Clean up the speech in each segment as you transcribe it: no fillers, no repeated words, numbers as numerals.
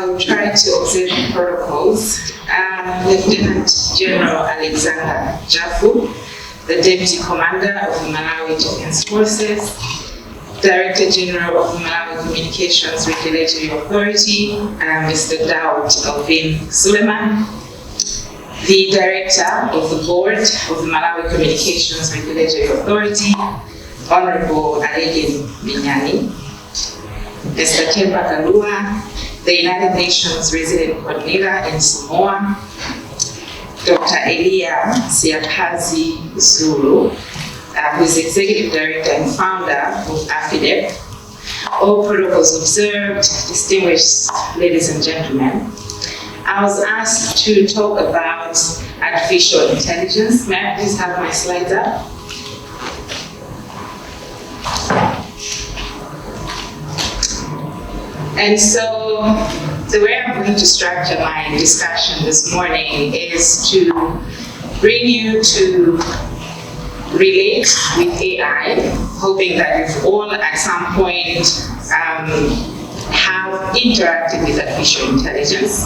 I will try to observe the protocols. Lieutenant General Alexander Jafu, the Deputy Commander of the Malawi Defense Forces, Director General of the Malawi Communications Regulatory Authority, Mr. Daud Alvin Suleiman, the Director of the Board of the Malawi Communications Regulatory Authority, Honorable Adegen Binyani, Mr. Kemba Kalua, the United Nations Resident Coordinator in Samoa, Dr. Elia Siakazi Zulu, who is Executive Director and Founder of AFIDEP. All protocols observed, distinguished ladies and gentlemen. I was asked to talk about artificial intelligence. May I please have my slides up? And so the way I'm going to structure my discussion this morning is to bring you to relate with AI, hoping that you've all at some point have interacted with artificial intelligence.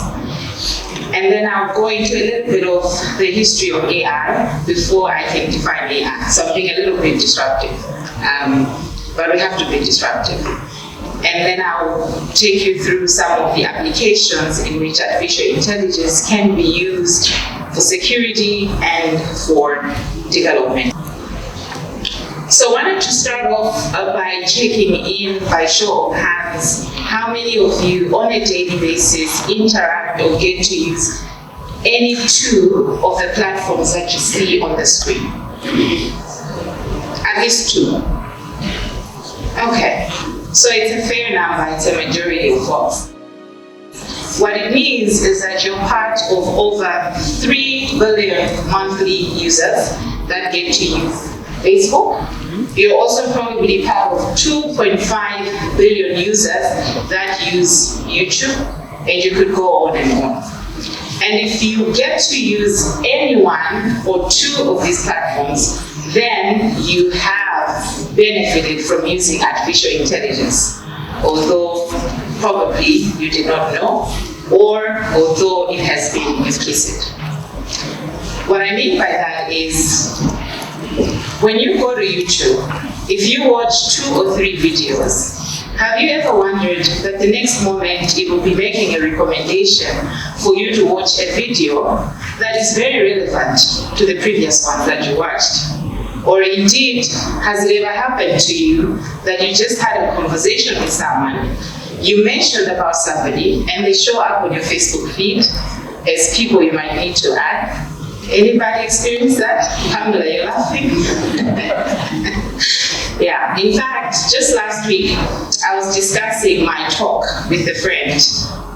And then I'll go into a little bit of the history of AI before I can define AI. So I'm being a little bit disruptive, but we have to be disruptive. And then I'll take you through some of the applications in which artificial intelligence can be used for security and for development. So I wanted to start off by checking in by show of hands, how many of you on a daily basis interact or get to use any two of the platforms that you see on the screen? At least two. Okay. So it's a fair number, it's a majority of folks. What it means is that you're part of over 3 billion monthly users that get to use Facebook. You're also probably part of 2.5 billion users that use YouTube, and you could go on and on. And if you get to use any one or two of these platforms, then you have benefited from using artificial intelligence, although probably you did not know, or although it has been implicit. What I mean by that is, when you go to YouTube, if you watch 2 or 3 videos, have you ever wondered that the next moment it will be making a recommendation for you to watch a video that is very relevant to the previous ones that you watched? Or indeed, has it ever happened to you that you just had a conversation with someone, you mentioned about somebody, and they show up on your Facebook feed as people you might need to add? Anybody experience that? Pamela, you're laughing? Yeah, in fact, just last week, I was discussing my talk with a friend,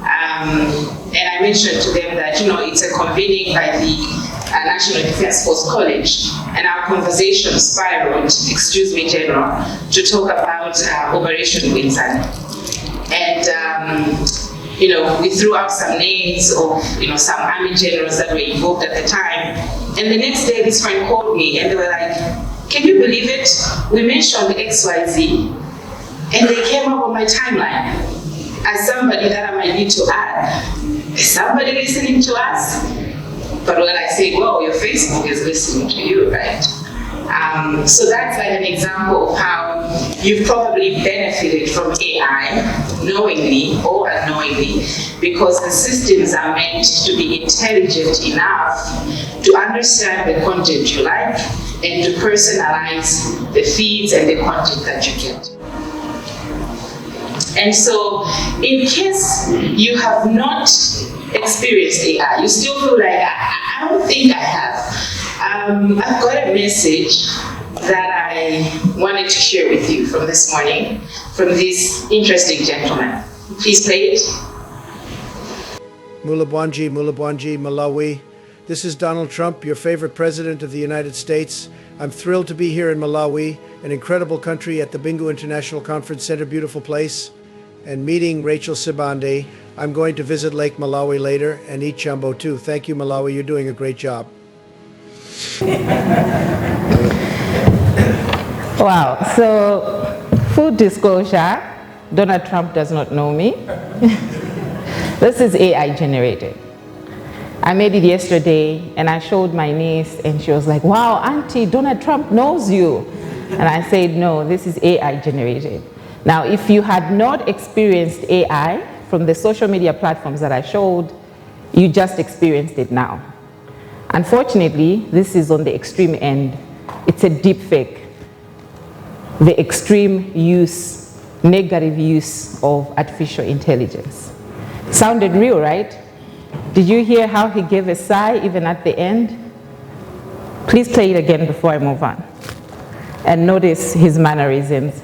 and I mentioned to them that, it's a convening by the National Defense Force College, and our conversation spiraled, General, to talk about Operation Windsor. And we threw out some names of some army generals that were involved at the time. And the next day, this friend called me, and they were like, "Can you believe it? We mentioned XYZ, and they came up on my timeline as somebody that I might need to add. Is somebody listening to us?" But when I say, well, your Facebook is listening to you, right? So that's like an example of how you've probably benefited from AI, knowingly or unknowingly, because the systems are meant to be intelligent enough to understand the content you like and to personalize the feeds and the content that you get. And so, in case you have not experienced AI, you still feel like, I don't think I have. I've got a message that I wanted to share with you from this morning, from this interesting gentleman. Please play it. Mulabwanji, Malawi. This is Donald Trump, your favorite president of the United States. I'm thrilled to be here in Malawi, an incredible country, at the Bingu International Conference Center, beautiful place, and meeting Rachel Sibande. I'm going to visit Lake Malawi later and eat chambo too. Thank you, Malawi. You're doing a great job. Wow. So, full disclosure, Donald Trump does not know me. This is AI generated. I made it yesterday and I showed my niece and she was like, wow, Auntie, Donald Trump knows you. And I said, no, this is AI generated. Now, if you had not experienced AI from the social media platforms that I showed, you just experienced it now. Unfortunately, this is on the extreme end. It's a deep fake. The extreme use, negative use of artificial intelligence. Sounded real, right? Did you hear how he gave a sigh even at the end? Please play it again before I move on. And notice his mannerisms.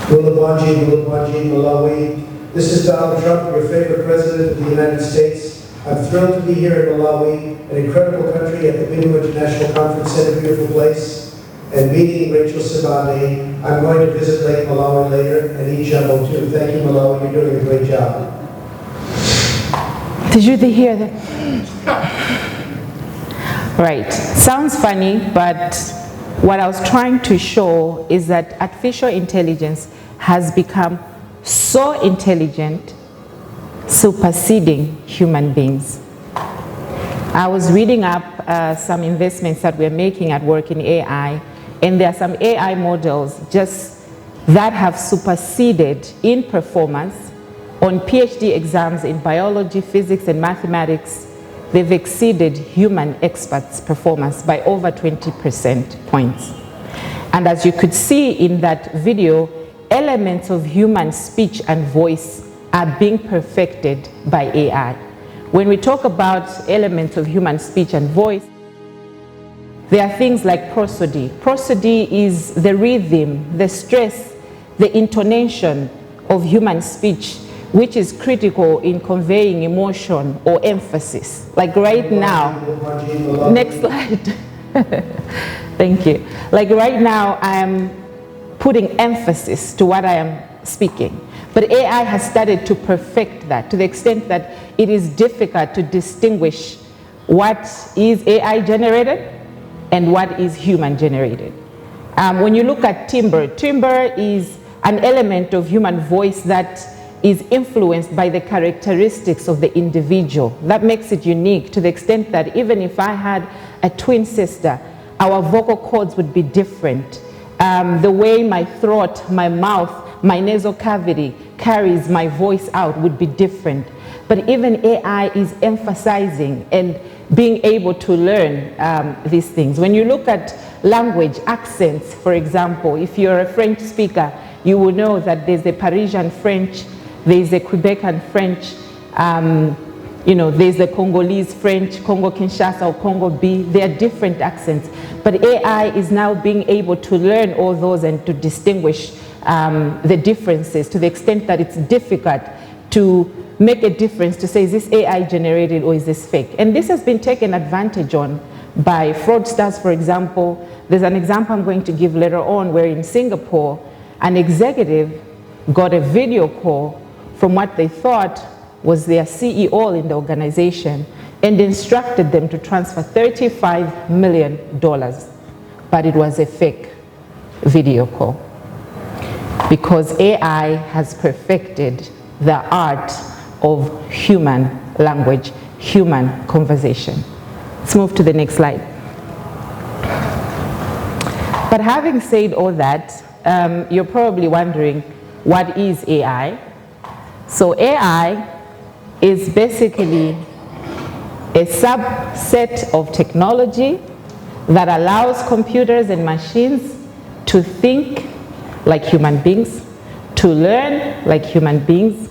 Wulabanji, Malawi. This is Donald Trump, your favorite president of the United States. I'm thrilled to be here in Malawi, an incredible country at the Bingu International Conference Center, beautiful place, and meeting Rachel Sibande. I'm going to visit Lake Malawi later and eat jumbo too. Thank you, Malawi. You're doing a great job. Did you hear that? Right. Sounds funny, but what I was trying to show is that artificial intelligence has become so intelligent, superseding human beings. I was reading up some investments that we're making at work in AI, and there are some AI models just that have superseded in performance on PhD exams in biology, physics, and mathematics. They've exceeded human experts' performance by over 20% points. And as you could see in that video, elements of human speech and voice are being perfected by AI. When we talk about elements of human speech and voice, there are things like prosody. Prosody is the rhythm, the stress, the intonation of human speech, which is critical in conveying emotion or emphasis. Like right now, next slide. Thank you. Like right now, I am putting emphasis to what I am speaking. But AI has started to perfect that to the extent that it is difficult to distinguish what is AI generated and what is human generated. When you look at timbre, timbre is an element of human voice that is influenced by the characteristics of the individual. That makes it unique to the extent that even if I had a twin sister, our vocal cords would be different. The way my throat, my mouth, my nasal cavity carries my voice out would be different. But even AI is emphasizing and being able to learn these things. When you look at language, accents, for example, if you're a French speaker, you will know that there's a Parisian French, there's a Quebecan French, there's the Congolese French, Congo Kinshasa or Congo B. There are different accents. But AI is now being able to learn all those and to distinguish the differences to the extent that it's difficult to make a difference to say, is this AI generated or is this fake? And this has been taken advantage on by fraudsters, for example. There's an example I'm going to give later on where in Singapore, an executive got a video call from what they thought was their CEO in the organization and instructed them to transfer $35 million. But it was a fake video call because AI has perfected the art of human language, human conversation. Let's move to the next slide. But having said all that, you're probably wondering, what is AI? So AI is basically a subset of technology that allows computers and machines to think like human beings, to learn like human beings,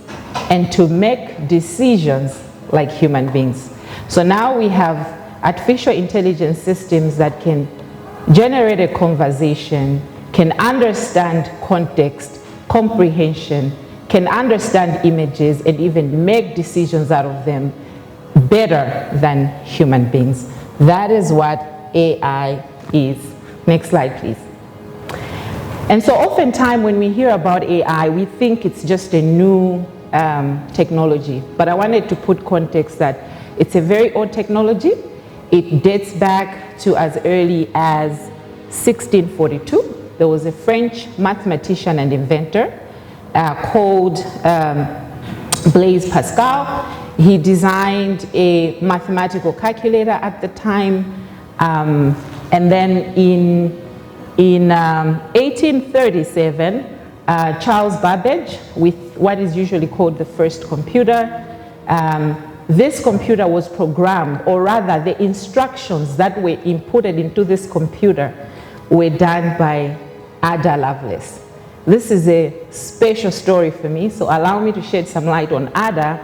and to make decisions like human beings. So now we have artificial intelligence systems that can generate a conversation, can understand context, comprehension, can understand images, and even make decisions out of them better than human beings. That is what AI is. Next slide, please. And so oftentimes when we hear about AI, we think it's just a new technology. But I wanted to put context that it's a very old technology. It dates back to as early as 1642. There was a French mathematician and inventor called Blaise Pascal. He designed a mathematical calculator at the time. And then in 1837, Charles Babbage, with what is usually called the first computer. This computer was programmed, or rather the instructions that were inputted into this computer were done by Ada Lovelace. This is a special story for me, so allow me to shed some light on Ada.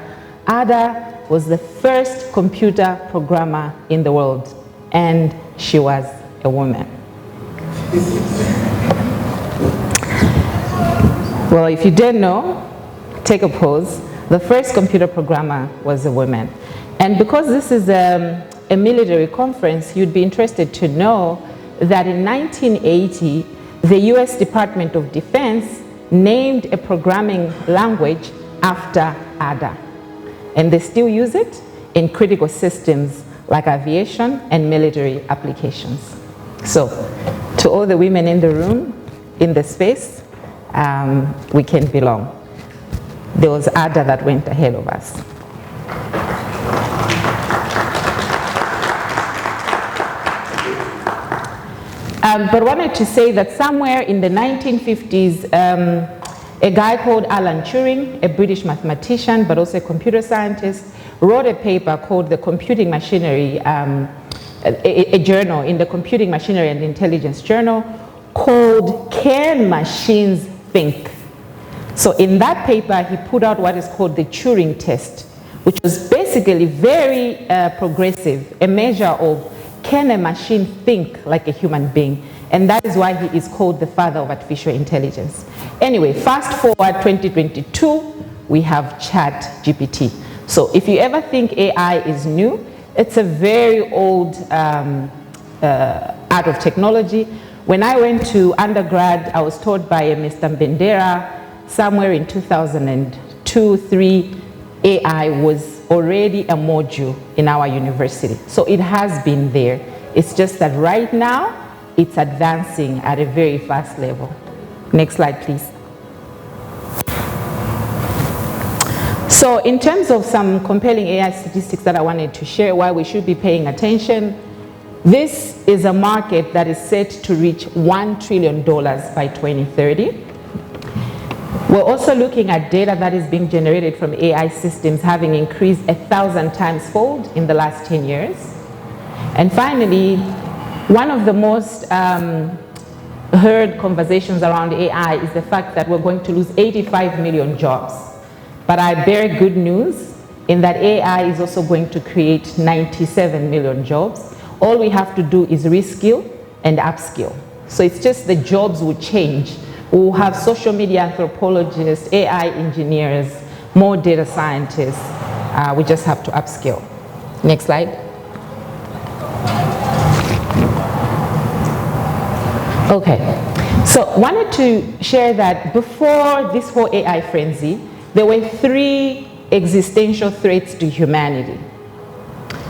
Ada was the first computer programmer in the world, and she was a woman. Well, if you didn't know, take a pause. The first computer programmer was a woman. And because this is a military conference, you'd be interested to know that in 1980, the US Department of Defense named a programming language after Ada. And they still use it in critical systems like aviation and military applications. So, to all the women in the room, in the space, we can belong. There was Ada that went ahead of us. But wanted to say that somewhere in the 1950s, a guy called Alan Turing, a British mathematician, but also a computer scientist, wrote a paper called The Computing Machinery, a journal in the Computing Machinery and Intelligence Journal called Can Machines Think? So in that paper, he put out what is called the Turing test, which was basically very progressive, a measure of can a machine think like a human being? And that is why he is called the father of artificial intelligence. Anyway, fast forward 2022, we have ChatGPT. So if you ever think AI is new, it's a very old art of technology. When I went to undergrad, I was taught by a Mr. Mbendera somewhere in 2002-03, AI was already a module in our university. So it has been there. It's just that right now, it's advancing at a very fast level. Next slide, please. So in terms of some compelling AI statistics that I wanted to share, why we should be paying attention, this is a market that is set to reach $1 trillion by 2030. We're also looking at data that is being generated from AI systems having increased 1,000 times fold in the last 10 years. And finally, one of the most heard conversations around AI is the fact that we're going to lose 85 million jobs. But I bear good news in that AI is also going to create 97 million jobs. All we have to do is reskill and upskill. So it's just the jobs will change. We'll have social media anthropologists, AI engineers, more data scientists. We just have to upskill. Next slide. Okay, so wanted to share that before this whole AI frenzy, there were 3 existential threats to humanity.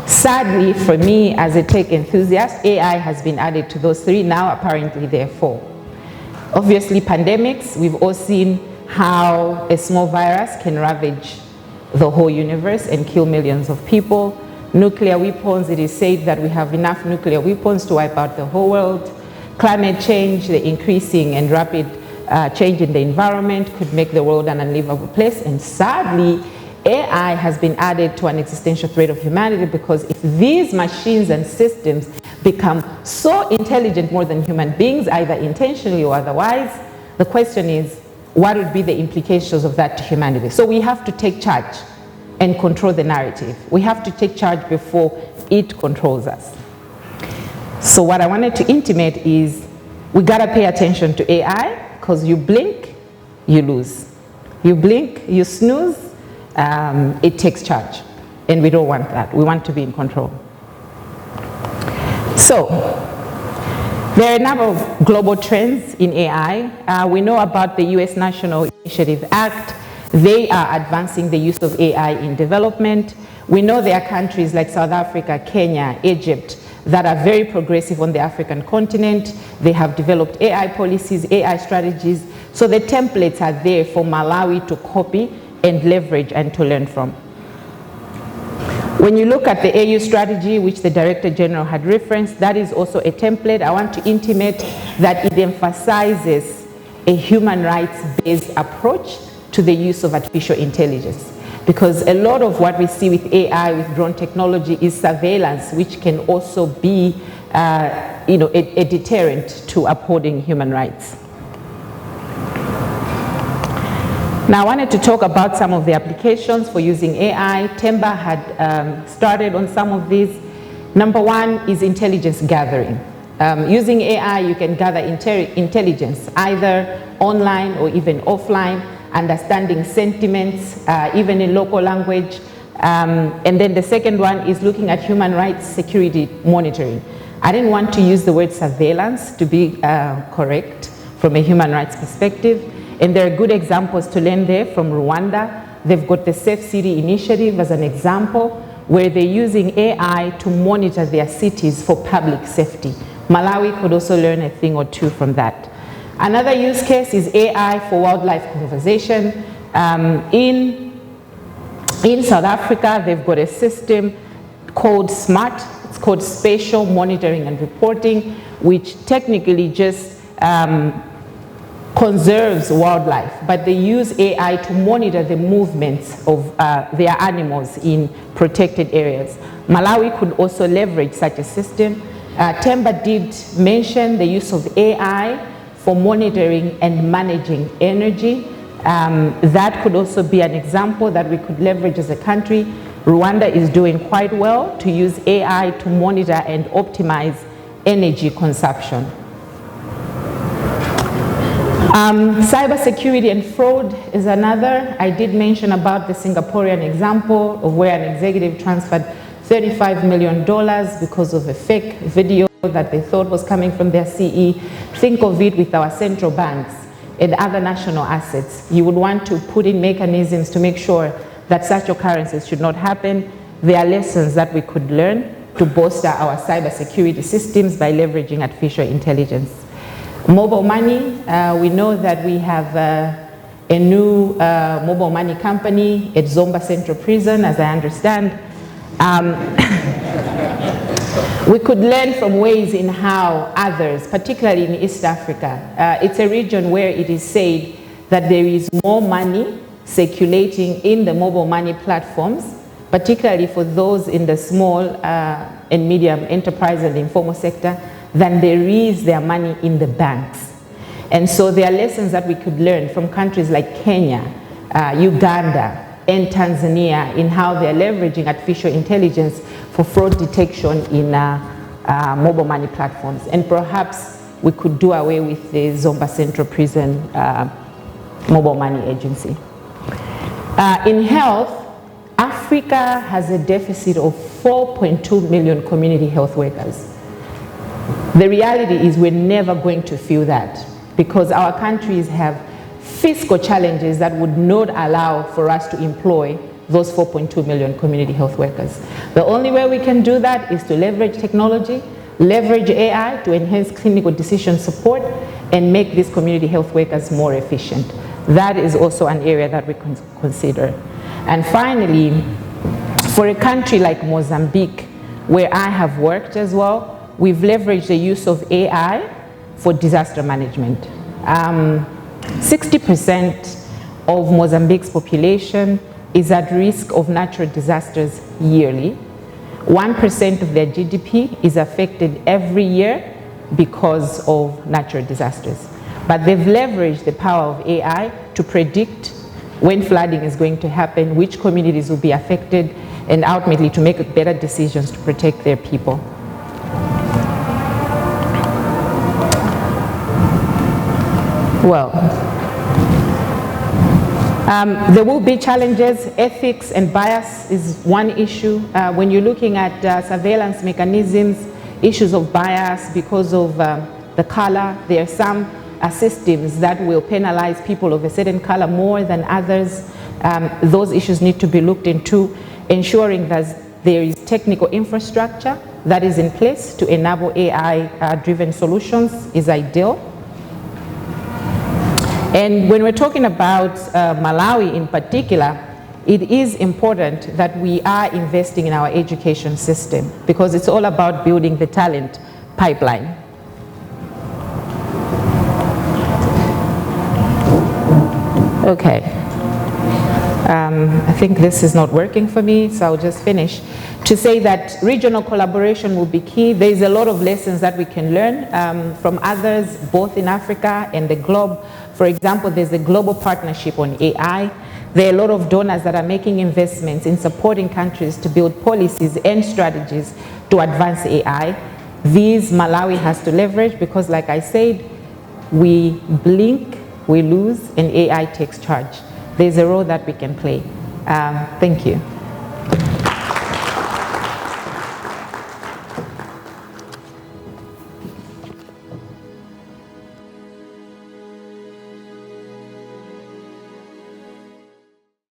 Sadly, for me as a tech enthusiast, AI has been added to those 3. Now apparently there are 4. Obviously, pandemics, we've all seen how a small virus can ravage the whole universe and kill millions of people. Nuclear weapons, it is said that we have enough nuclear weapons to wipe out the whole world. Climate change, the increasing and rapid change in the environment could make the world an unlivable place. And sadly, AI has been added to an existential threat of humanity, because if these machines and systems become so intelligent more than human beings, either intentionally or otherwise, the question is, what would be the implications of that to humanity? So we have to take charge and control the narrative. We have to take charge before it controls us. So what I wanted to intimate is, we gotta pay attention to AI, because you blink, you lose. You blink, you snooze, it takes charge. And we don't want that. We want to be in control. So, there are a number of global trends in AI. We know about the US National Initiative Act. They are advancing the use of AI in development. We know there are countries like South Africa, Kenya, Egypt, that are very progressive on the African continent. They have developed AI policies, AI strategies. So the templates are there for Malawi to copy and leverage and to learn from. When you look at the AU strategy, which the Director General had referenced, that is also a template. I want to intimate that it emphasizes a human rights-based approach to the use of artificial intelligence. Because a lot of what we see with AI, with drone technology, is surveillance, which can also be a deterrent to upholding human rights. Now, I wanted to talk about some of the applications for using AI. Themba had started on some of these. Number one is intelligence gathering. Using AI, you can gather intelligence, either online or even offline, understanding sentiments, even in local language. And then the second one is looking at human rights security monitoring. I didn't want to use the word surveillance to be correct from a human rights perspective. And there are good examples to learn there from Rwanda. They've got the Safe City Initiative as an example, where they're using AI to monitor their cities for public safety. Malawi could also learn a thing or two from that. Another use case is AI for wildlife conservation. In South Africa, they've got a system called SMART. It's called Spatial Monitoring and Reporting, which technically just conserves wildlife, but they use AI to monitor the movements of their animals in protected areas. Malawi could also leverage such a system. Themba did mention the use of AI for monitoring and managing energy. That could also be an example that we could leverage as a country. Rwanda is doing quite well to use AI to monitor and optimize energy consumption. Cybersecurity and fraud is another. I did mention about the Singaporean example of where an executive transferred $35 million because of a fake video that they thought was coming from their CE. Think of it with our central banks and other national assets. You would want to put in mechanisms to make sure that such occurrences should not happen. There are lessons that we could learn to bolster our cybersecurity systems by leveraging artificial intelligence. Mobile money, we know that we have a new mobile money company at Zomba Central Prison, as I understand. We could learn from ways in how others, particularly in East Africa, it's a region where it is said that there is more money circulating in the mobile money platforms, particularly for those in the small and medium enterprise and informal sector, than there is their money in the banks. And so there are lessons that we could learn from countries like Kenya, Uganda, and Tanzania in how they're leveraging artificial intelligence for fraud detection in mobile money platforms. And perhaps we could do away with the Zomba Central Prison mobile money agency. In health, Africa has a deficit of 4.2 million community health workers. The reality is we're never going to fill that because our countries have fiscal challenges that would not allow for us to employ those 4.2 million community health workers. The only way we can do that is to leverage technology, leverage AI to enhance clinical decision support, and make these community health workers more efficient. That is also an area that we can consider. And finally, for a country like Mozambique, where I have worked as well, we've leveraged the use of AI for disaster management. 60% of Mozambique's population is at risk of natural disasters yearly. 1% of their GDP is affected every year because of natural disasters. But they've leveraged the power of AI to predict when flooding is going to happen, which communities will be affected, and ultimately to make better decisions to protect their people. Well, there will be challenges. Ethics and bias is one issue. When you're looking at surveillance mechanisms, issues of bias because of the color, there are some systems that will penalize people of a certain color more than others. Those issues need to be looked into. Ensuring that there is technical infrastructure that is in place to enable AI-driven solutions is ideal. And when we're talking about Malawi in particular, it is important that we are investing in our education system because it's all about building the talent pipeline. Okay. I think this is not working for me, so I'll just finish to say that regional collaboration will be key. There's a lot of lessons that we can learn from others, both in Africa and the globe. For example, there's a global partnership on AI. There are a lot of donors that are making investments in supporting countries to build policies and strategies to advance AI. These Malawi has to leverage because, like I said, we blink, we lose, and AI takes charge. There's a role that we can play. Thank you.